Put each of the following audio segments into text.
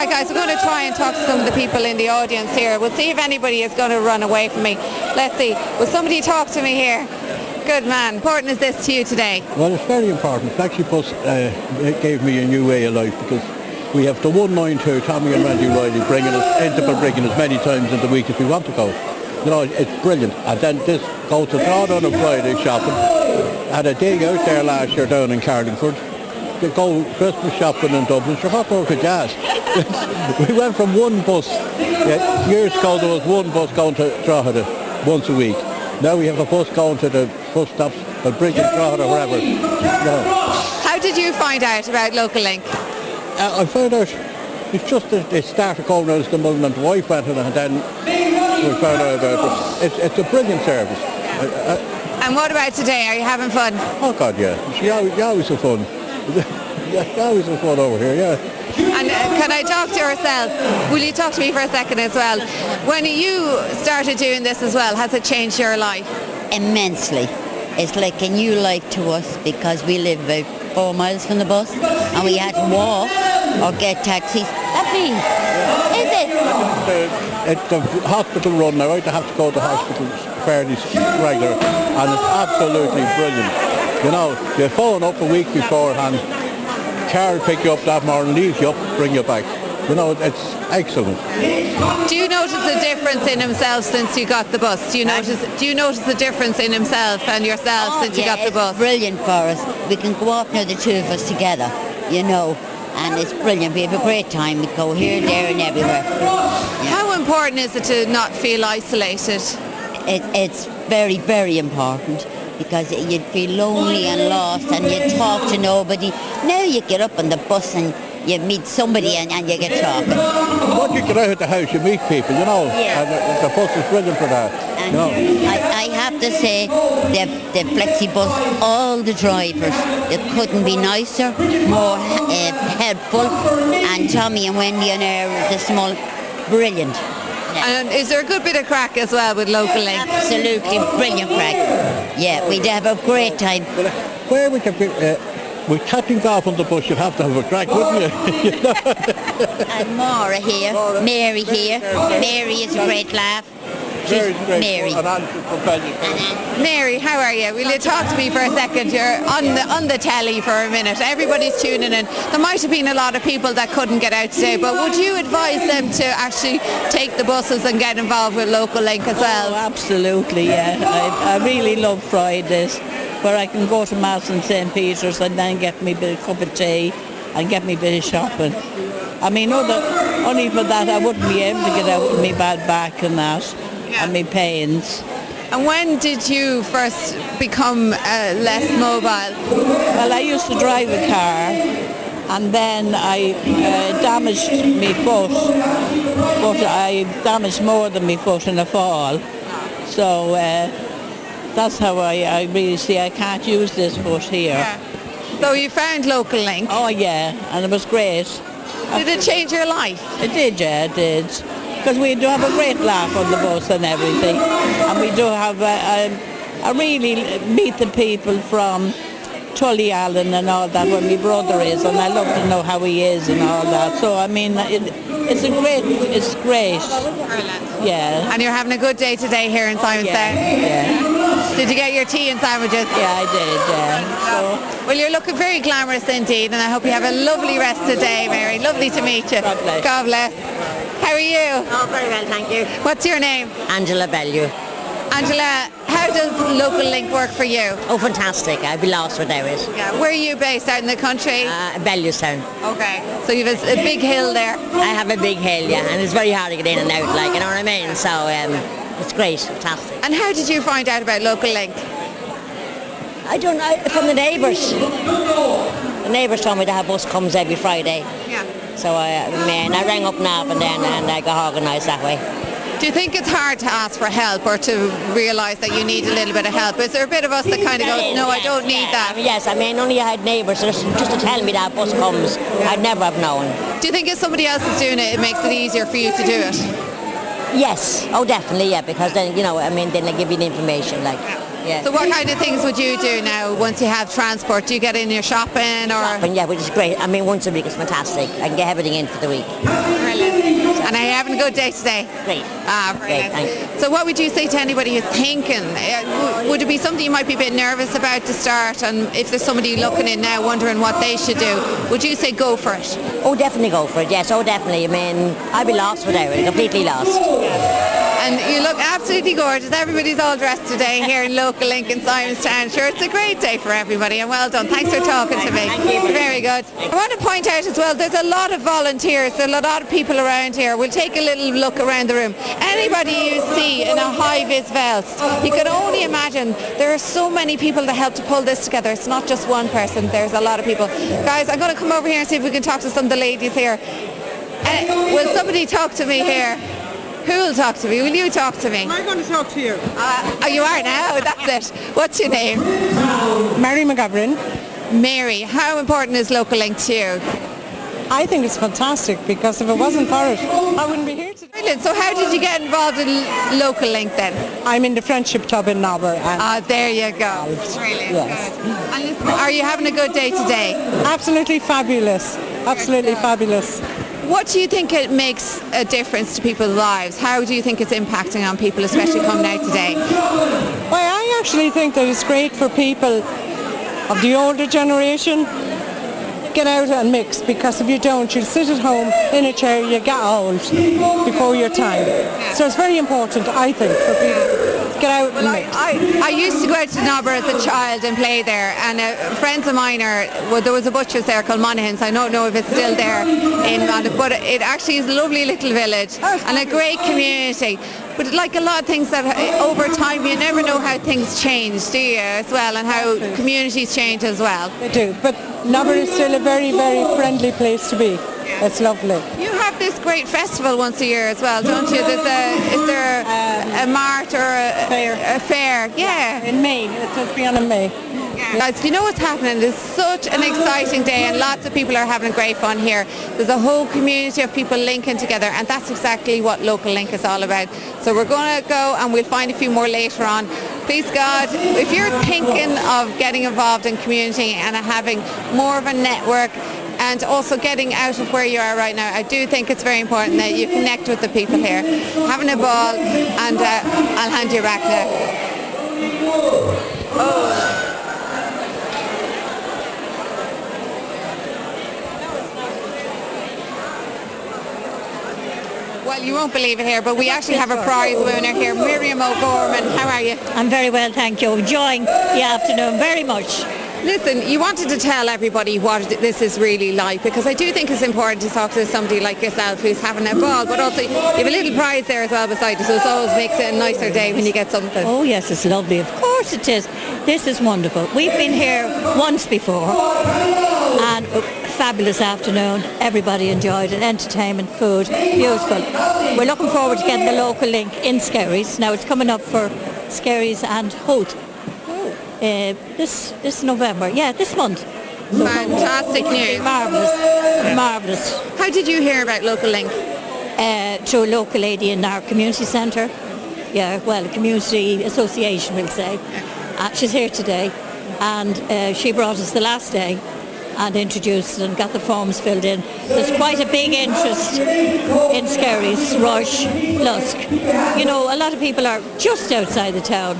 Right, guys, we're going to try and talk to some of the people in the audience here. We'll see if anybody is going to run away from me. Let's see. Will somebody talk to me here? Good man. Important is this to you today? Well, it's very important. It actually it gave me a new way of life, because we have the 192 Tommy and Randy Riley bringing as many times in the week as we want to go. You know, it's brilliant. And then this goes to Todd on a Friday shopping. Had a day out there last year down in Carlingford. To go Christmas shopping in Dublin. So what more could you ask? We went from one bus. Years ago there was one bus going to Drogheda once a week. Now we have a bus going to the bus stops, the bridge in Drogheda or wherever. You know. How did you find out about Local Link? I found out it's just that they started going out as the mother and the wife went in, and then we found out about it. It's a brilliant service. And what about today? Are you having fun? Oh God, yeah. You always have fun. You always have fun over here, yeah. And can I talk to yourself? Will you talk to me for a second as well? When you started doing this as well, has it changed your life? Immensely. It's like a new life to us, because we live about 4 miles from the bus and we had to walk or get taxis. That means, is it? It's the hospital run now. I have to go to hospital fairly regular, and it's absolutely brilliant. You know, you phone up a week beforehand, car will pick you up that morning, leave you up, bring you back. You know, it's excellent. Do you notice a difference in himself since you got the bus? Do you notice the difference in himself and yourself since you got the bus? It's brilliant for us. We can go off now, the two of us together, you know, and it's brilliant. We have a great time. We go here, there and everywhere. Yeah. How important is it to not feel isolated? It's very, very important, because you'd feel lonely and lost and you'd talk to nobody. Now you get up on the bus and you meet somebody and you get talking. Once you get out of the house, you meet people, you know, and the bus is brilliant for that. And you know. I have to say, the flexi bus, all the drivers, it couldn't be nicer, more helpful, and Tommy and Wendy and the small, brilliant. Yeah. And is there a good bit of crack as well with Local Link? Absolutely brilliant crack. Yeah, we'd have a great time. Where we can be, with catching golf on the bus, you'd have to have a crack, wouldn't you? And Maura here, Mary here. Mary is a great laugh. Mary. Mary, how are you? Will you talk to me for a second? You're on the telly for a minute. Everybody's tuning in. There might have been a lot of people that couldn't get out today, but would you advise them to actually take the buses and get involved with Local Link as well? Oh, absolutely, yeah. I really love Fridays, where I can go to Mass in St. Peter's and then get me a bit of cup of tea and get me a bit of shopping. I mean, only for that I wouldn't be able to get out with me bad back and that. Yeah. And my pains. And when did you first become less mobile? Well, I used to drive a car, and then I damaged my foot, but I damaged more than my foot in a fall. So that's how I really see I can't use this foot here. Yeah. So you found Local Link? Oh yeah, and it was great. Did it change your life? It did, yeah, it did. Because we do have a great laugh on the bus and everything, and we do have I really meet the people from Tully Allen and all that, where my brother is, and I love to know how he is and all that. So I mean, it's great. Yeah. And you're having a good day today here in Simonstown? Yeah. Did you get your tea and sandwiches? Yeah, I did, yeah. So, well, you're looking very glamorous indeed, and I hope you have a lovely rest of the day, Mary. Lovely to meet you. God bless. God bless. How are you? Oh, very well, thank you. What's your name? Angela Bellew. Angela, how does Local Link work for you? Oh, fantastic. I'd be lost without it. Yeah. Where are you based? Out in the country? Bellewstown. Okay. So you have a big hill there? I have a big hill, yeah, and it's very hard to get in and out, like, you know what I mean? So it's great, fantastic. And how did you find out about Local Link? I don't know, from the neighbours. The neighbours told me that a bus comes every Friday. Yeah. So I rang up Navan then and I got organised that way. Do you think it's hard to ask for help or to realise that you need a little bit of help? Is there a bit of us that kind of goes, no, I don't need that? Yes, I mean, only I had neighbours just to tell me that bus comes. I'd never have known. Do you think if somebody else is doing it, it makes it easier for you to do it? Yes, oh definitely, yeah, because then, you know, I mean, then they give you the information, like, Yeah. So what kind of things would you do now once you have transport? Do you get in your shopping or? Shopping, yeah, which is great. I mean, once a week is fantastic. I can get everything in for the week. Brilliant. And are you having a good day today? Great. Brilliant. Great, thanks. So what would you say to anybody who's thinking? Would it be something you might be a bit nervous about to start? And if there's somebody looking in now wondering what they should do, would you say go for it? Oh, definitely go for it. Yes, oh, definitely. I mean, I'd be lost without it. Completely lost. And you look absolutely gorgeous. Everybody's all dressed today here in local Link in Simonstown. Sure, it's a great day for everybody and well done. Thanks for talking to me. Thank you. Very good. I want to point out as well, there's a lot of volunteers, there's a lot of people around here. We'll take a little look around the room. Anybody you see in a high-vis vest, you can only imagine there are so many people that help to pull this together. It's not just one person, there's a lot of people. Guys, I'm going to come over here and see if we can talk to some of the ladies here. Will somebody talk to me here? Who will talk to me? Will you talk to me? I'm going to talk to you. Oh, you are now? That's it. What's your name? Mary McGovern. Mary. How important is Local Link to you? I think it's fantastic because if it wasn't for it, I wouldn't be here today. Brilliant. So how did you get involved in Local Link then? I'm in the Friendship Club in Navan. There you go. Brilliant. Yes. Good. And listen, are you having a good day today? Absolutely fabulous. Absolutely fabulous. What do you think it makes a difference to people's lives? How do you think it's impacting on people, especially coming out today? Well, I actually think that it's great for people of the older generation. Get out and mix, because if you don't, you'll sit at home in a chair, you get old before your time. So it's very important, I think, for people to get out and mix. I used to go out to Nobber as a child and play there, and friends of mine there was a butcher's there called Monaghan's. I don't know if it's still there in Monaghan, but it actually is a lovely little village and a great community. But like a lot of things that over time, you never know how things change, do you, as well, and how communities change as well. They do, but Nobber is still a very, very friendly place to be. It's lovely. You have this great festival once a year as well, don't you? Is there a mart or a fair? Yeah. In May. It must be on in May. Guys, you know what's happening? It's such an exciting day and lots of people are having great fun here. There's a whole community of people linking together, and that's exactly what Local Link is all about. So we're going to go and we'll find a few more later on. Please God, if you're thinking of getting involved in community and having more of a network and also getting out of where you are right now, I do think it's very important that you connect with the people here. Having a ball, and I'll hand you back now. Well, you won't believe it here, but we actually have a prize winner here. Miriam O'Gorman, how are you? I'm very well, thank you. Enjoying the afternoon very much. Listen, you wanted to tell everybody what this is really like, because I do think it's important to talk to somebody like yourself who's having a ball, but also you have a little prize there as well beside you, so it always makes it a nicer day when you get something. Oh yes, it's lovely. Of course it is. This is wonderful. We've been here once before, and a fabulous afternoon. Everybody enjoyed it. Entertainment, food, beautiful. We're looking forward to getting the Local Link in Skerries. Now it's coming up for Skerries and Hoth. This November, this month. So fantastic news. Marvellous. How did you hear about Local Link? Through a local lady in our community centre. Yeah, well, a community association, we'll say. She's here today, and she brought us the last day and introduced and got the forms filled in. There's quite a big interest in Skerries, Rush, Lusk. You know, a lot of people are just outside the town.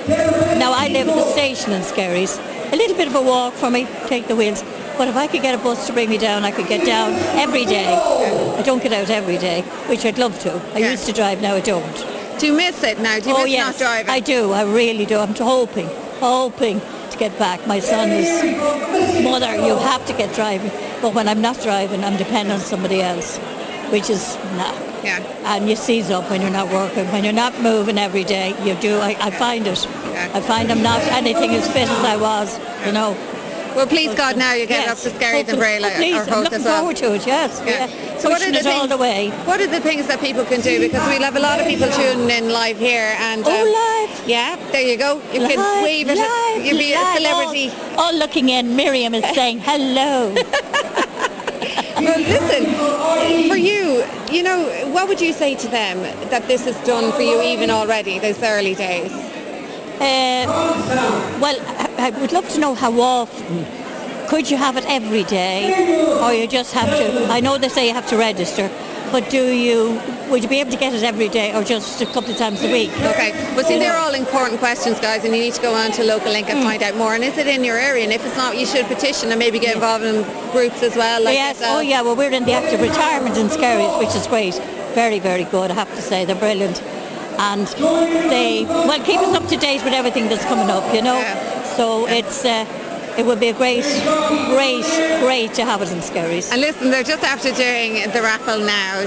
Now I live at the station in Skerries. A little bit of a walk for me, take the wheels. But if I could get a bus to bring me down, I could get down every day. I don't get out every day, which I'd love to. I used to drive, now I don't. Do you miss it now? Do you miss not driving? I do, I really do. I'm hoping to get back. My son is, Mother, you have to get driving. But when I'm not driving, I'm dependent on somebody else, which is nah. Yeah. And you seize up when you're not working, when you're not moving every day. You do. I find it. Yeah. I find I'm not anything as fit as I was, you know. Well, please God, now you get up to Skerries and Braille or Hoth I'm looking as well. forward to it, yes. Yeah. So what are the things, all the way. What are the things that people can do? Because we'll have a lot of people tuning in live here. And live. Yeah, there you go. You can wave it. You'll be a celebrity. All looking in, Miriam is saying hello. Well, listen, for you, you know, what would you say to them that this has done for you even already, those early days? Well, I would love to know how often. Could you have it every day, or you just have to? I know they say you have to register, but would you be able to get it every day, or just a couple of times a week? Okay, well see, they're all important questions, guys, and you need to go on to Local Link and find out more. And is it in your area? And if it's not, you should petition and maybe get involved in groups as well. Like Yes, yourself. oh yeah, well we're in the active retirement in Skerries, which is great. Very, very good, I have to say, they're brilliant. And they, well, keep us up to date with everything that's coming up, you know. Yeah. So it would be a great to have it in Skerries. And listen, they're just after doing the raffle now.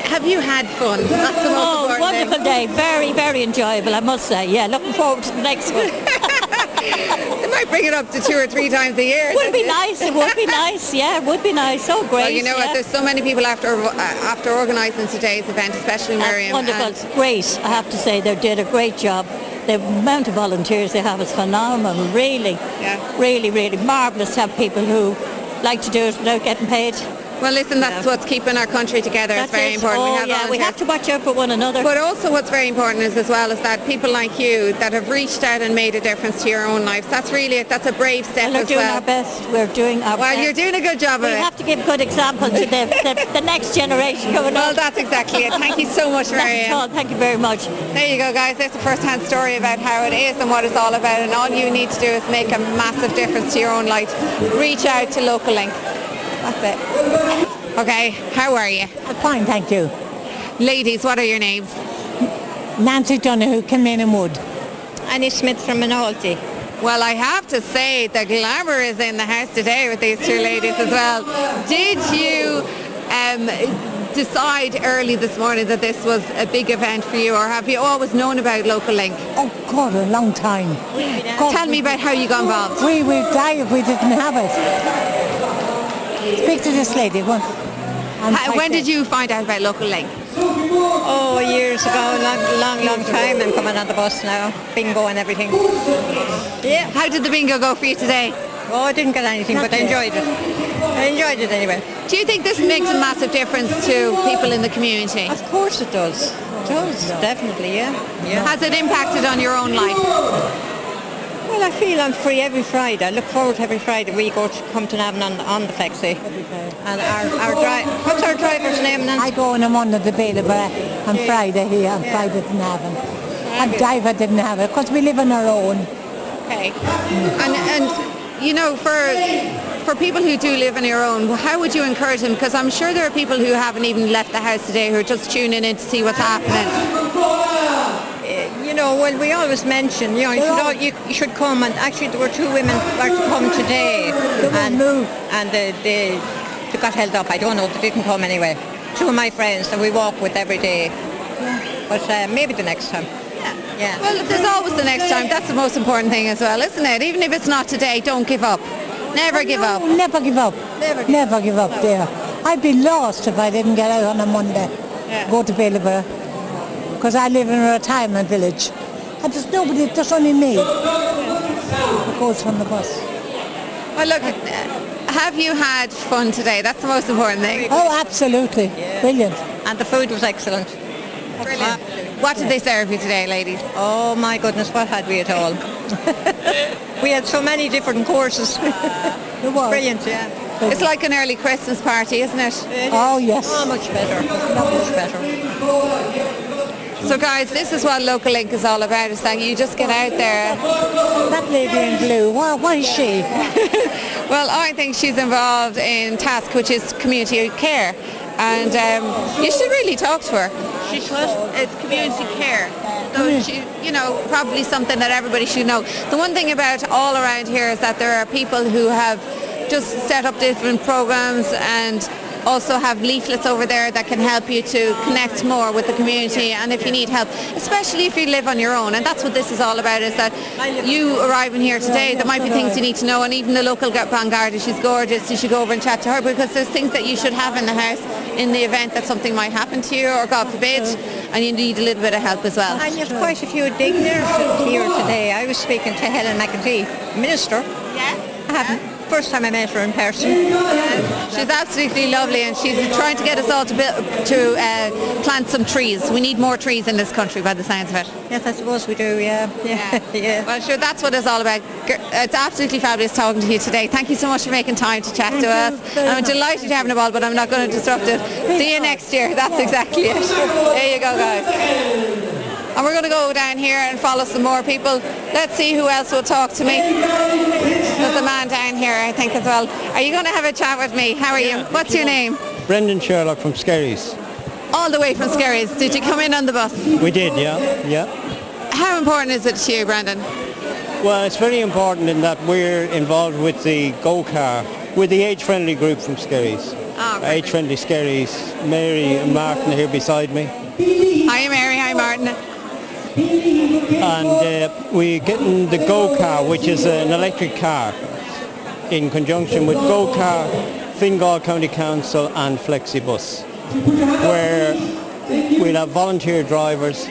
Have you had fun? That's the most important wonderful thing. day. Very, very enjoyable, I must say. Yeah, looking forward to the next one. They might bring it up to 2 or 3 times a year. It would be nice. It would be nice. Yeah, it would be nice. So great. Well, you know yeah. what? There's so many people after organising today's event, especially Marian. Wonderful. and- Great. I have to say they did a great job. The amount of volunteers they have is phenomenal. Really. Yeah. Really, really marvellous to have people who like to do it without getting paid. Well, listen, that's what's keeping our country together. That's it's very it. important. Oh, we have yeah, we volunteers. have to watch out for one another. But also what's very important is as well is that people like you that have reached out and made a difference to your own lives. That's really it. That's a brave step We're as doing well. our best. We're doing our Well, best. you're doing a good job of We it. have to give good example to the next generation coming Well, up. that's exactly it. Thank you so much, That's Marian. all. Thank you very much. There you go, guys. There's a first-hand story about how it is and what it's all about. And all you need to do is make a massive difference to your own life. Reach out to Local Link. That's it. Okay, how are you? Fine, thank you. Ladies, what are your names? Nancy Donoghue, Kilmainham Wood. Annie Smith from Minolty. Well, I have to say the glamour is in the house today with these two ladies as well. Did you decide early this morning that this was a big event for you, or have you always known about Local Link? Oh God, a long time. Tell me about how you got involved. We would die if we didn't have it. Speak to this lady once. When did you find out about Local Link? Oh, years ago, long time. I'm coming on the bus now. Bingo and everything. Yeah. How did the bingo go for you today? Oh, I didn't get anything, but I enjoyed it. I enjoyed it anyway. Do you think this makes a massive difference to people in the community? Of course it does. It does, definitely, yeah. Has it impacted on your own life? Well, I feel I'm free every Friday. I look forward to every Friday we go to come to Navan on the flexi. And what's our driver's name, Nancy? I go and I'm under the Bailiff on Friday here, on Friday to Navan. And Diva didn't have it, because we live on our own. Okay. And you know, for people who do live on your own, how would you encourage them? Because I'm sure there are people who haven't even left the house today who are just tuning in to see what's happening. You know, well, we always mention, you know, you should come, and actually there were 2 women were to come today, and they got held up. I don't know, they didn't come anyway. 2 of my friends that we walk with every day, but maybe the next time. Yeah. Well, there's always the next time. That's the most important thing as well, isn't it? Even if it's not today, don't give up. Never give up. Never give up. Never give up there. I'd be lost if I didn't get out on a Monday, go to Bailiff, because I live in a retirement village. And there's nobody, there's only me who goes from the bus. Well, look, have you had fun today? That's the most important thing. Oh, absolutely. Brilliant. And the food was excellent. Brilliant. What did they serve you today, ladies? Oh my goodness, what had we at all? We had so many different courses. Brilliant, yeah. It's like an early Christmas party, isn't it? Oh, yes. Oh, much better. Much better. So guys, this is what Local Link is all about, is that you just get out there. That lady in blue, what is she? Well, I think she's involved in TASC, which is community care. And you should really talk to her. She's what? It's community care. So she, you know, probably something that everybody should know. The one thing about all around here is that there are people who have just set up different programs and also have leaflets over there that can help you to connect more with the community, and if you need help, especially if you live on your own. And that's what this is all about, is that you arriving here today, there might be things you need to know, and even the local Vanguard, she's gorgeous, you should go over and chat to her, because there's things that you should have in the house in the event that something might happen to you, or God forbid, and you need a little bit of help as well. And there's quite a few dignitaries here today. I was speaking to Helen McEntee, Minister. Yeah? first time I met her in person. She's absolutely lovely, and she's trying to get us all to plant some trees. We need more trees in this country, by the sounds of it. Yes, I suppose we do, yeah. Yeah. Well, sure, that's what it's all about. It's absolutely fabulous talking to you today. Thank you so much for making time to chat to us. I'm delighted you're having a ball, but I'm not going to disrupt it. See you next year. That's exactly it. There you go, guys. And we're going to go down here and follow some more people. Let's see who else will talk to me. There's a man down here, I think, as well. Are you going to have a chat with me? How are you? What's your name? Brendan Sherlock from Skerries. All the way from Skerries. Did you come in on the bus? We did, yeah. How important is it to you, Brendan? Well, it's very important in that we're involved with the go-car, with the age-friendly group from Skerries. Age-friendly Skerries. Mary and Martin are here beside me. Hi, Mary. Hi, Martin. And we're getting the go-car, which is an electric car, in conjunction with go-car, Fingal County Council and Flexibus, where we'll have volunteer drivers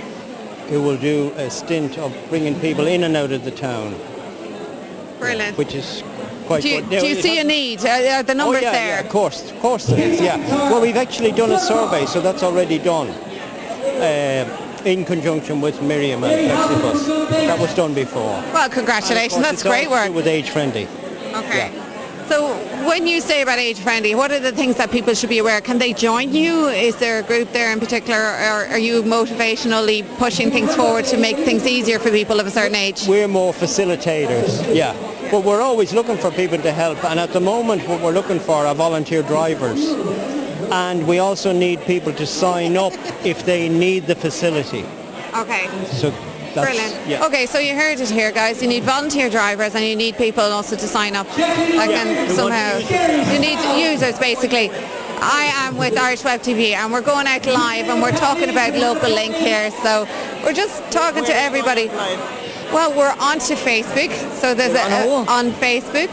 who will do a stint of bringing people in and out of the town. Brilliant. Which is quite good. Do you see a need? Are the numbers there? Yeah, of course there is, yeah. Well, we've actually done a survey, so that's already done, in conjunction with Miriam and Flexibus. That was done before. Well, congratulations, that's great work. With age friendly. Okay. Yeah. So when you say about age friendly, what are the things that people should be aware? Can they join you? Is there a group there in particular, or are you motivationally pushing things forward to make things easier for people of a certain age? We're more facilitators, yeah. But we're always looking for people to help, and at the moment what we're looking for are volunteer drivers. And we also need people to sign up if they need the facility. Okay. So that's, brilliant. Yeah. Okay, so you heard it here, guys. You need volunteer drivers, and you need people also to sign up. You need users, basically. I am with Irish Web TV, and we're going out live, and we're talking about Local Link here. So we're just talking to everybody. Well, we're onto Facebook, so there's on Facebook,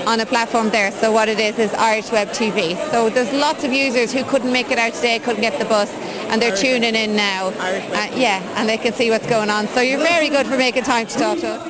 on a platform there. So what it is Irish Web TV. So there's lots of users who couldn't make it out today, couldn't get the bus, and they're tuning in now. And they can see what's going on. So you're very good for making time to talk to us.